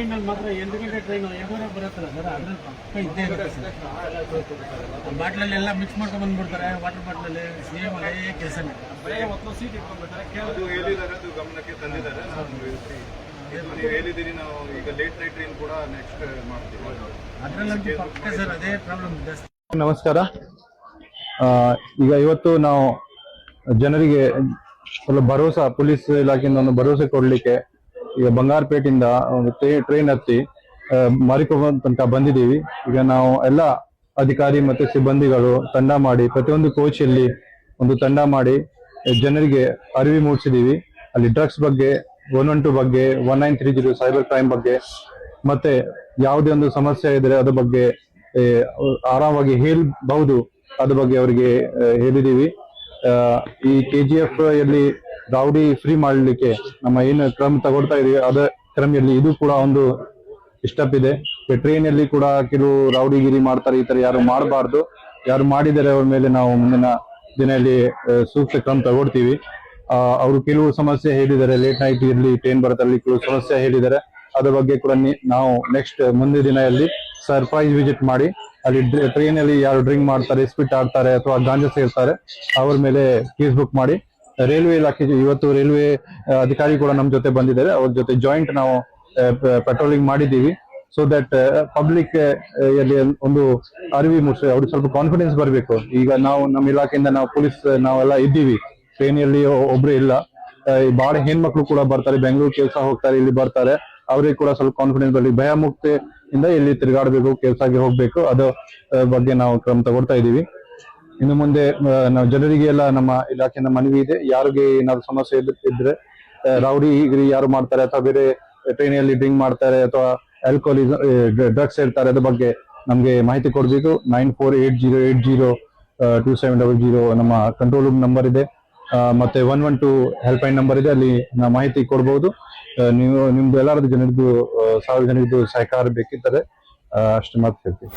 Morning ಅಲ್ಲಿ ಮಾತ್ರ 8 ಗಂಟೆ ಟ್ರೈನ್ 7:30 ಬರುತ್ತಲ್ಲ ಸರ್, ಅದ್ರಲ್ಲಿ ಪಕ್ಕ ಇದ್ದೇ ಇರುತ್ತೆ ಸರ್. ಬಾಟ್ಲಲ್ಲೆಲ್ಲ ಮಿಕ್ಸ್ ಮಾಡ್ಕೊಂಡು ಬಂದ್ಬಿಡ್ತಾರೆ, ವಾಟರ್ ಬಾಟ್ಲಲ್ಲಿ ಸೇಮ್ ಅದೇ ಕೆಲಸ. ಮೊದಲು ಸೀಟ್ ಇಟ್ಕೊಂಡ್ಬಿಡ್ತಾರೆ, ಅದು ಹೇಳಿದ್ದಾರೆ, ಅದು ಗಮನಕ್ಕೆ ತಂದಿದ್ದಾರೆ. ನೀವು ಹೇಳಿದ್ದೀರಿ, ನಾವು ಈಗ ಲೇಟ್ ನೈಟ್ ಟ್ರೈನ್ ಕೂಡ ನೆಕ್ಸ್ಟ್ ಮಾಡ್ತೀವಿ. ಅದರಲ್ಲಂತೂ ಪಕ್ಕ ಸರ್ ಅದೇ ಪ್ರಾಬ್ಲಮ್ ಜಾಸ್ತಿ. ನಮಸ್ಕಾರ. ಈಗ ಇವತ್ತು ನಾವು ಜನರಿಗೆ ಒಂದು ಭರೋಸಾ, ಪೊಲೀಸ್ ಇಲಾಖೆಯಿಂದ ಒಂದು ಭರೋಸೆ ಕೊಡ್ಲಿಕ್ಕೆ ಈಗ ಬಂಗಾರಪೇಟೆಯಿಂದ ಒಂದು ಟ್ರೈನ್ ಹತ್ತಿ ಮಾರಿಕೊಮ್ಮ ತನಕ ಬಂದಿದ್ದೀವಿ. ಈಗ ನಾವು ಎಲ್ಲ ಅಧಿಕಾರಿ ಮತ್ತೆ ಸಿಬ್ಬಂದಿಗಳು ತಂಡ ಮಾಡಿ, ಪ್ರತಿಯೊಂದು ಕೋಚಲ್ಲಿ ಒಂದು ತಂಡ ಮಾಡಿ ಜನರಿಗೆ ಅರಿವು ಮೂಡಿಸಿದೀವಿ. ಅಲ್ಲಿ ಡ್ರಗ್ಸ್ ಬಗ್ಗೆ, 112 ಬಗ್ಗೆ, 1930 ಸೈಬರ್ ಕ್ರೈಮ್ ಬಗ್ಗೆ, ಮತ್ತೆ ಯಾವುದೇ ಒಂದು ಸಮಸ್ಯೆ ಇದ್ರೆ ಅದ್ರ ಬಗ್ಗೆ ಆರಾಮಾಗಿ ಹೇಳ್ಬಹುದು, ಅದ್ರ ಬಗ್ಗೆ ಅವರಿಗೆ ಹೇಳಿದೀವಿ. ಈ KGF ಯಲ್ಲಿ ರೌಡಿ ಫ್ರೀ ಮಾಡಲಿಕ್ಕೆ ನಮ್ಮ ಏನು ಕ್ರಮ ತಗೊಳ್ತಾ ಇದೀವಿ, ಅದ ಕ್ರಮದಲ್ಲಿ ಇದು ಕೂಡ ಒಂದು ಸ್ಟೆಪ್ ಇದೆ. ಟ್ರೈನ್ ಅಲ್ಲಿ ಕೂಡ ಕೆಲವು ರೌಡಿಗಿರಿ ಮಾಡ್ತಾರೆ, ಈ ತರ ಯಾರು ಮಾಡಬಾರ್ದು. ಯಾರು ಮಾಡಿದರೆ ಅವ್ರ ಮೇಲೆ ನಾವು ಮುಂದಿನ ದಿನದಲ್ಲಿ ಸೂಕ್ತ ಕ್ರಮ ತಗೊಳ್ತೀವಿ. ಅವರು ಕೆಲವು ಸಮಸ್ಯೆ ಹೇಳಿದ್ದಾರೆ, ಲೇಟ್ ನೈಟ್ ಇರ್ಲಿ ಟ್ರೈನ್ ಬರುತ್ತಲ್ಲಿ ಕೆಲವು ಸಮಸ್ಯೆ ಹೇಳಿದ್ದಾರೆ. ಅದ್ರ ಬಗ್ಗೆ ಕೂಡ ನಾವು ನೆಕ್ಸ್ಟ್ ಮುಂದಿನ ದಿನದಲ್ಲಿ ಸರ್ಪ್ರೈಸ್ ವಿಸಿಟ್ ಮಾಡಿ ಅಲ್ಲಿ ಟ್ರೈನ್ ಅಲ್ಲಿ ಯಾರು ಡ್ರಿಂಕ್ ಮಾಡ್ತಾರೆ, ಸ್ಪಿಟ್ ಆಡ್ತಾರೆ ಅಥವಾ ಗಾಂಜಾ ಸೇರ್ತಾರೆ ಅವ್ರ ಮೇಲೆ ಕೇಸ್ ಬುಕ್ ಮಾಡಿ. ರೈಲ್ವೆ ಇಲಾಖೆ ಇವತ್ತು ರೈಲ್ವೆ ಅಧಿಕಾರಿ ಕೂಡ ನಮ್ಮ ಜೊತೆ ಬಂದಿದ್ದಾರೆ, ಅವ್ರ ಜೊತೆ ಜಾಯಿಂಟ್ ನಾವು ಪೆಟ್ರೋಲಿಂಗ್ ಮಾಡಿದ್ದೀವಿ. ಸೊ ದಟ್ ಪಬ್ಲಿಕ್ ಅಲ್ಲಿ ಒಂದು ಅರಿವು ಮೂಡಿಸಿ ಅವ್ರಿಗೆ ಸ್ವಲ್ಪ ಕಾನ್ಫಿಡೆನ್ಸ್ ಬರಬೇಕು. ಈಗ ನಾವು ನಮ್ಮ ಇಲಾಖೆಯಿಂದ ನಾವು ಪೊಲೀಸ್ ನಾವೆಲ್ಲ ಇದ್ದೀವಿ, ಟ್ರೈನಲ್ಲಿ ಒಬ್ರು ಇಲ್ಲ. ಬಹಳ ಹೆಣ್ಮಕ್ಳು ಕೂಡ ಬರ್ತಾರೆ, ಬೆಂಗಳೂರು ಕೆಲಸ ಹೋಗ್ತಾರೆ, ಇಲ್ಲಿ ಬರ್ತಾರೆ. ಅವ್ರಿಗೆ ಕೂಡ ಸ್ವಲ್ಪ ಕಾನ್ಫಿಡೆನ್ಸ್ ಬರಲಿ, ಭಯ ಮುಕ್ತಿಯಿಂದ ಇಲ್ಲಿ ತಿರುಗಾಡಬೇಕು, ಕೆಲಸಕ್ಕೆ ಹೋಗ್ಬೇಕು. ಅದು ಬಗ್ಗೆ ನಾವು ಕ್ರಮ ತಗೊಳ್ತಾ ಇದೀವಿ. ಇನ್ನು ಮುಂದೆ ನಾವು ಜನರಿಗೆ ಎಲ್ಲ ನಮ್ಮ ಇಲಾಖೆಯಿಂದ ಮನವಿ ಇದೆ, ಯಾರಿಗೆ ಏನಾದ್ರು ಸಮಸ್ಯೆ ಇದ್ರೆ ರೌಡಿ ಯಾರು ಮಾಡ್ತಾರೆ ಅಥವಾ ಬೇರೆ ಟ್ರೈನಲ್ಲಿ ಡ್ರಿಂಕ್ ಮಾಡ್ತಾರೆ ಅಥವಾ ಆಲ್ಕೋಹಾಲಿಸಂ ಡ್ರಗ್ಸ್ ಇರ್ತಾರೆ, ಅದ್ರ ಬಗ್ಗೆ ನಮ್ಗೆ ಮಾಹಿತಿ ಕೊಡ್ಬೇಕು. 9480802700 ನಮ್ಮ ಕಂಟ್ರೋಲ್ ರೂಮ್ ನಂಬರ್ ಇದೆ, ಮತ್ತೆ 112 ಹೆಲ್ಪ್ ಲೈನ್ ನಂಬರ್ ಇದೆ, ಅಲ್ಲಿ ನಾವು ಮಾಹಿತಿ ಕೊಡ್ಬಹುದು. ನೀವು ನಿಮ್ದು ಎಲ್ಲರದ್ದು ಜನರಿಗೂ ಸಾರ್ವಜನಿಕರಿಗೂ ಸಹಕಾರ ಬೇಕಿದ್ದಾರೆ, ಅಷ್ಟು ಮಾತು ಹೇಳ್ತೀವಿ.